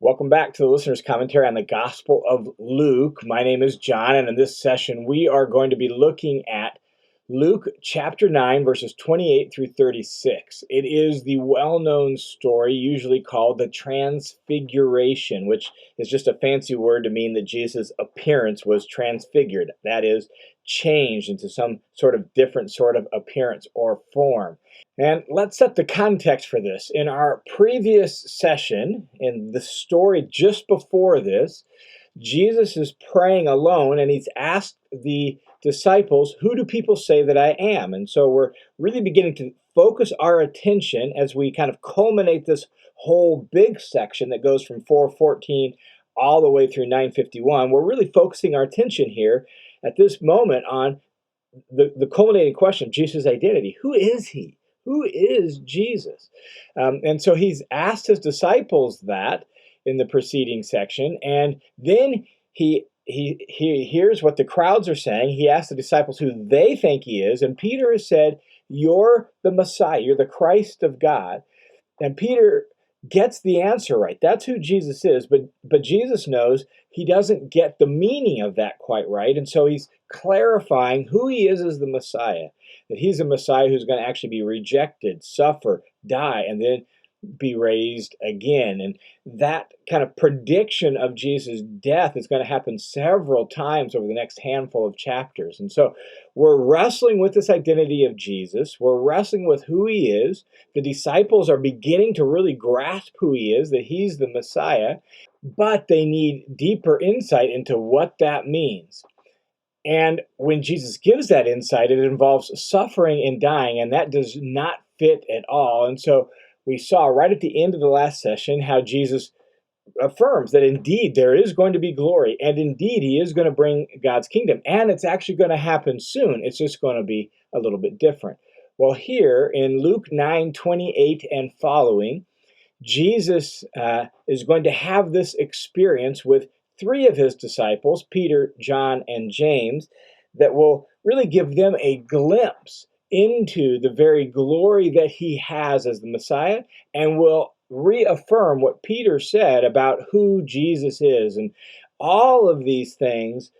Welcome back to the listener's commentary on the Gospel of Luke. My name is John, and in this session, we are going to be looking at Luke chapter 9, verses 28 through 36. It is the well-known story, usually called the Transfiguration, which is just a fancy word to mean that Jesus' appearance was transfigured. That is, changed into some sort of different sort of appearance or form. And let's set the context for this. In our previous session, in the story just before this, Jesus is praying alone and he's asked the disciples, "Who do people say that I am?" And so we're really beginning to focus our attention as we kind of culminate this whole big section that goes from 4:14 all the way through 9:51. We're really focusing our attention here at this moment on the culminating question of Jesus' identity. Who is he? Who is Jesus? And so he's asked his disciples that in the preceding section, and then he hears what the crowds are saying. He asks the disciples who they think he is, and Peter has said, "You're the Messiah. You're the Christ of God." And Peter gets the answer right. That's who Jesus is, but Jesus knows he doesn't get the meaning of that quite right, and so he's clarifying who he is as the Messiah, that he's a Messiah who's going to actually be rejected, suffer, die, and then be raised again. And that kind of prediction of Jesus' death is going to happen several times over the next handful of chapters. And so we're wrestling with this identity of Jesus. We're wrestling with who he is. The disciples are beginning to really grasp who he is, that he's the Messiah, but they need deeper insight into what that means. And when Jesus gives that insight, it involves suffering and dying, and that does not fit at all. And so we saw right at the end of the last session how Jesus affirms that indeed there is going to be glory, and indeed he is going to bring God's kingdom, and it's actually going to happen soon. It's just going to be a little bit different. Well, here in Luke 9:28 and following, Jesus is going to have this experience with three of his disciples, Peter, John, and James, that will really give them a glimpse into the very glory that he has as the Messiah, and will reaffirm what Peter said about who Jesus is. And all of these things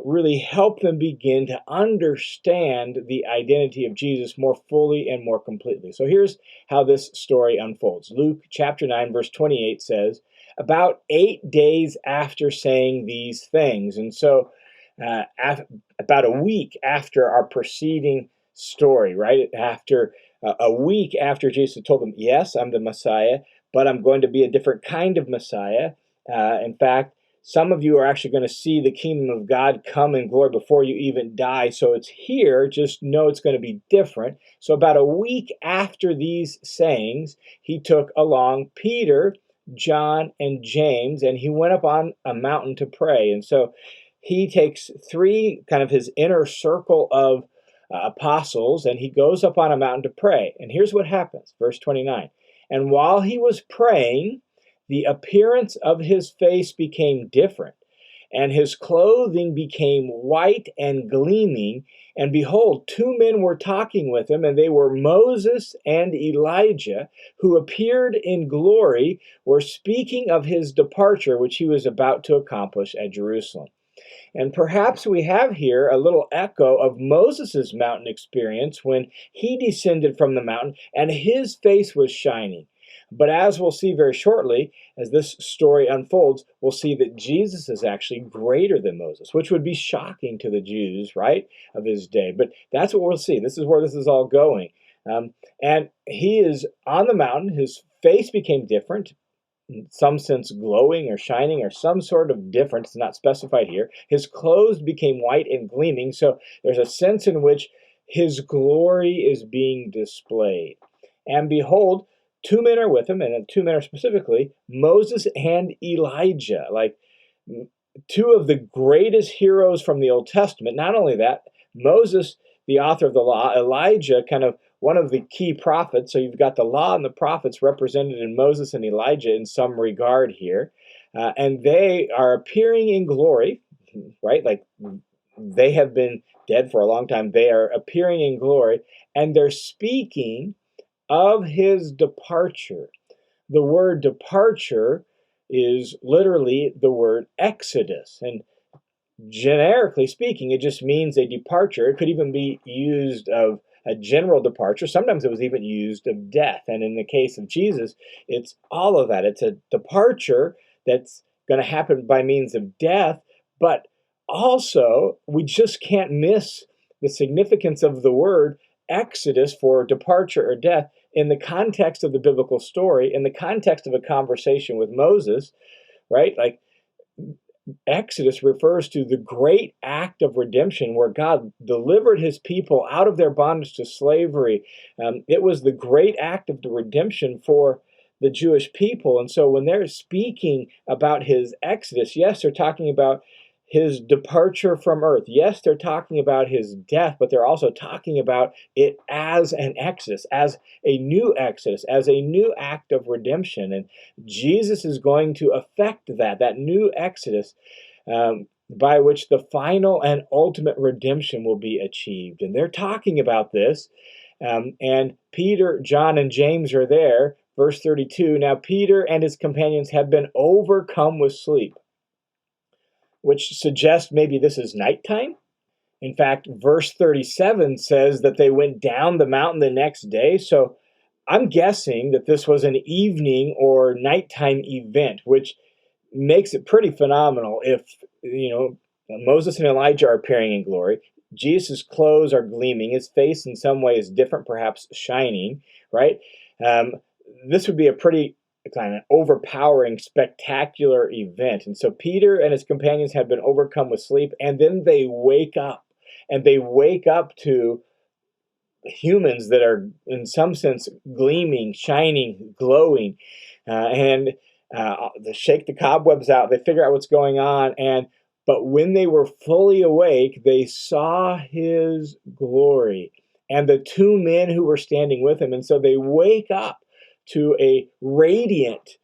really help them begin to understand the identity of Jesus more fully and more completely. So here's how this story unfolds. Luke chapter 9, verse 28 says, "About 8 days after saying these things," and so about a week after our preceding story, right? After a week after Jesus told them, "Yes, I'm the Messiah, but I'm going to be a different kind of Messiah." In fact, some of you are actually going to see the kingdom of God come in glory before you even die. So it's here. Just know it's going to be different. So about a week after these sayings, he took along Peter, John, and James, and he went up on a mountain to pray. And so he takes three, kind of his inner circle of apostles, and he goes up on a mountain to pray. And here's what happens, verse 29. "And while he was praying, the appearance of his face became different, and his clothing became white and gleaming. And behold, two men were talking with him, and they were Moses and Elijah, who appeared in glory, were speaking of his departure, which he was about to accomplish at Jerusalem." And perhaps we have here a little echo of Moses' mountain experience when he descended from the mountain and his face was shining. But as we'll see very shortly, as this story unfolds, we'll see that Jesus is actually greater than Moses, which would be shocking to the Jews, right, of his day. But that's what we'll see. This is where this is all going. And he is on the mountain. His face became different, in some sense glowing or shining or some sort of difference, not specified here. His clothes became white and gleaming, so there's a sense in which his glory is being displayed. And behold, two men are with him, and two men are specifically Moses and Elijah, like two of the greatest heroes from the Old Testament. Not only that, Moses, the author of the law, Elijah, kind of one of the key prophets. So you've got the law and the prophets represented in Moses and Elijah in some regard here. And they are appearing in glory, right? Like they have been dead for a long time. They are appearing in glory, and they're speaking of his departure. The word departure is literally the word exodus. And generically speaking, it just means a departure. It could even be used of a general departure. Sometimes it was even used of death. And in the case of Jesus, it's all of that. It's a departure that's going to happen by means of death, but also we just can't miss the significance of the word exodus for departure or death in the context of the biblical story, in the context of a conversation with Moses, right? Like, Exodus refers to the great act of redemption where God delivered his people out of their bondage to slavery. It was the great act of the redemption for the Jewish people. And so when they're speaking about his exodus, yes, they're talking about his departure from earth. Yes, they're talking about his death, but they're also talking about it as an exodus, as a new exodus, as a new act of redemption. And Jesus is going to effect that new exodus, by which the final and ultimate redemption will be achieved. And they're talking about this. And Peter, John, and James are there. Verse 32, now Peter and his companions have been overcome with sleep, which suggests maybe this is nighttime. In fact, verse 37 says that they went down the mountain the next day. So I'm guessing that this was an evening or nighttime event, which makes it pretty phenomenal if, Moses and Elijah are appearing in glory. Jesus' clothes are gleaming. His face in some way is different, perhaps shining, right? This would be a pretty kind of overpowering, spectacular event. And so Peter and his companions have been overcome with sleep, and then they wake up. And they wake up to humans that are, in some sense, gleaming, shining, glowing. They shake the cobwebs out. They figure out what's going on. But when they were fully awake, they saw his glory and the two men who were standing with him. And so they wake up to a radiant,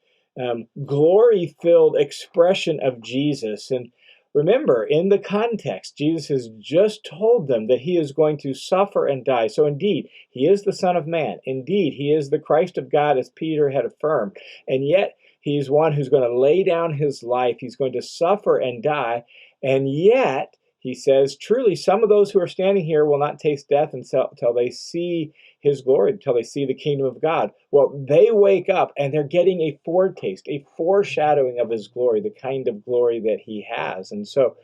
glory-filled expression of Jesus. And remember, in the context, Jesus has just told them that he is going to suffer and die. So indeed, he is the Son of Man. Indeed, he is the Christ of God, as Peter had affirmed. And yet, he's one who's going to lay down his life. He's going to suffer and die. And yet, he says, truly, some of those who are standing here will not taste death until they see his glory, until they see the kingdom of God. Well, they wake up and they're getting a foretaste, a foreshadowing of his glory, the kind of glory that he has. And so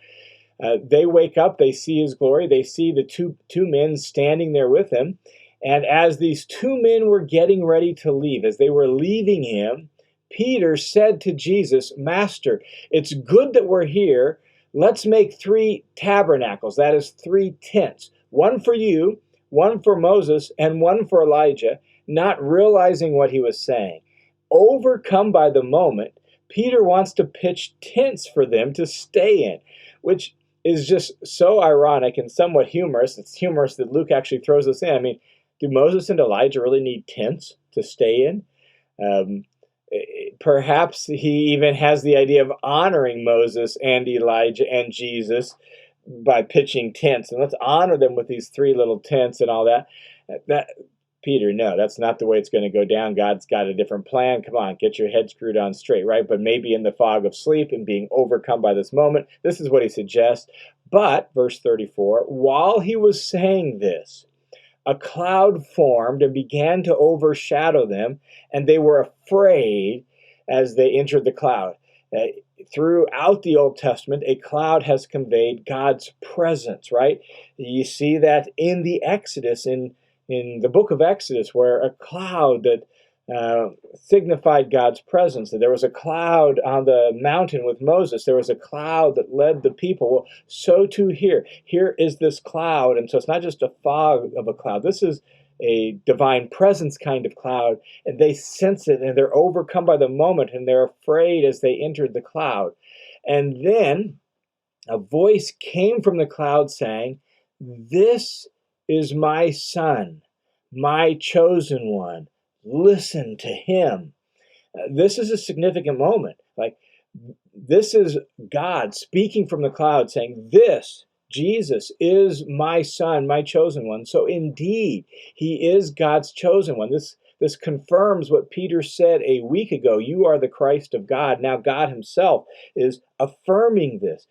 they wake up, they see his glory, they see the two men standing there with him. And as these two men were getting ready to leave, as they were leaving him, Peter said to Jesus, Master, it's good that we're here. Let's make 3 tabernacles, that is 3 tents, one for you, one for Moses, and one for Elijah, not realizing what he was saying. Overcome by the moment, Peter wants to pitch tents for them to stay in, which is just so ironic and somewhat humorous. It's humorous that Luke actually throws this in. I mean, do Moses and Elijah really need tents to stay in? Perhaps he even has the idea of honoring Moses and Elijah and Jesus by pitching tents. And let's honor them with these 3 little tents and all that. Peter, no, that's not the way it's going to go down. God's got a different plan. Come on, get your head screwed on straight, right? But maybe in the fog of sleep and being overcome by this moment, this is what he suggests. But, verse 34, while he was saying this, a cloud formed and began to overshadow them, and they were afraid as they entered the cloud. Throughout the Old Testament, a cloud has conveyed God's presence, right? You see that in the Exodus, in the book of Exodus, where a cloud that signified God's presence. There was a cloud on the mountain with Moses. There was a cloud that led the people. Well, so too here. Here is this cloud, and so it's not just a fog of a cloud. This is a divine presence kind of cloud, and they sense it, and they're overcome by the moment, and they're afraid as they entered the cloud. And then a voice came from the cloud saying, "This is my son, my chosen one. Listen to him." This is a significant moment. Like, this is God speaking from the cloud saying, this, Jesus, is my son, my chosen one. So indeed, he is God's chosen one. This This confirms what Peter said a week ago. You are the Christ of God. Now God himself is affirming this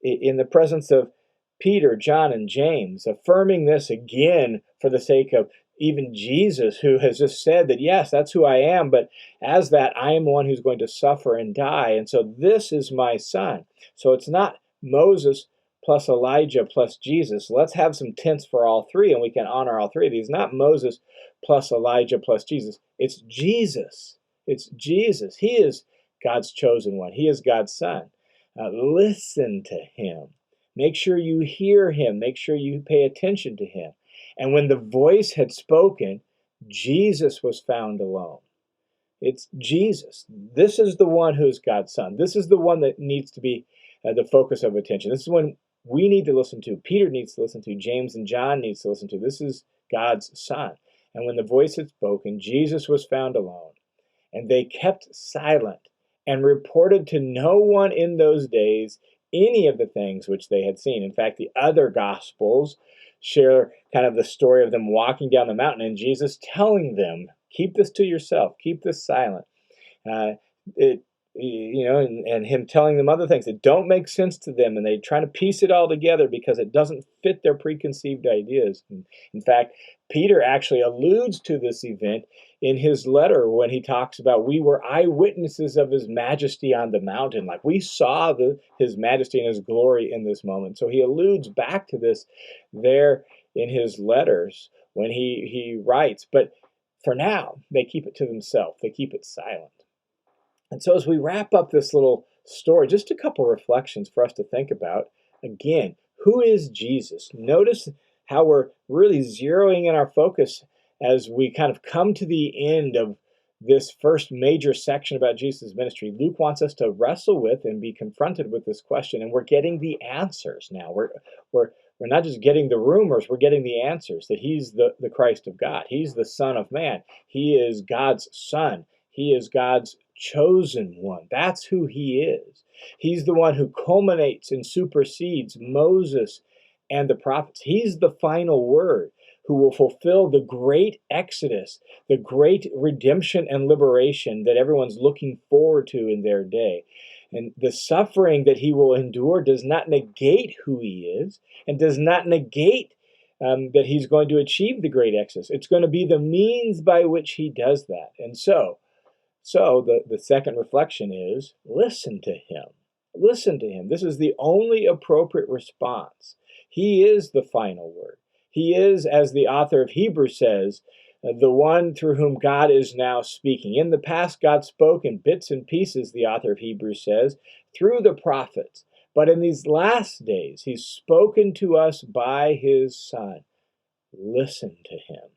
in the presence of Peter, John, and James, affirming this again for the sake of even Jesus, who has just said that, yes, that's who I am, but as that, I am one who's going to suffer and die. And so this is my son. So it's not Moses plus Elijah plus Jesus. Let's have some tense for all three, and we can honor all three of these. Not Moses plus Elijah plus Jesus. It's Jesus. It's Jesus. He is God's chosen one. He is God's son. Listen to him. Make sure you hear him. Make sure you pay attention to him. And when the voice had spoken, Jesus was found alone. It's Jesus. This is the one who is God's son. This is the one that needs to be the focus of attention. This is one we need to listen to. Peter needs to listen to. James and John needs to listen to. This is God's son. And when the voice had spoken, Jesus was found alone. And they kept silent and reported to no one in those days any of the things which they had seen. In fact, the other Gospels share kind of the story of them walking down the mountain and Jesus telling them, keep this to yourself, keep this silent. And him telling them other things that don't make sense to them, and they try to piece it all together because it doesn't fit their preconceived ideas. And in fact, Peter actually alludes to this event in his letter when he talks about we were eyewitnesses of his majesty on the mountain. Like we saw his majesty and his glory in this moment. So he alludes back to this there in his letters when he writes. But for now, they keep it to themselves. They keep it silent. And so as we wrap up this little story, just a couple reflections for us to think about. Again, who is Jesus? Notice how we're really zeroing in our focus as we kind of come to the end of this first major section about Jesus' ministry. Luke wants us to wrestle with and be confronted with this question, and we're getting the answers now. We're not just getting the rumors, we're getting the answers, that he's the Christ of God. He's the Son of Man. He is God's Son. He is God's chosen one. That's who he is. He's the one who culminates and supersedes Moses and the prophets. He's the final word who will fulfill the great exodus, the great redemption and liberation that everyone's looking forward to in their day. And the suffering that he will endure does not negate who he is and does not negate that he's going to achieve the great exodus. It's going to be the means by which he does that. And so the second reflection is listen to him. Listen to him. This is the only appropriate response. He is the final word. He is, as the author of Hebrews says, the one through whom God is now speaking. In the past, God spoke in bits and pieces, the author of Hebrews says, through the prophets. But in these last days, he's spoken to us by his Son. Listen to him.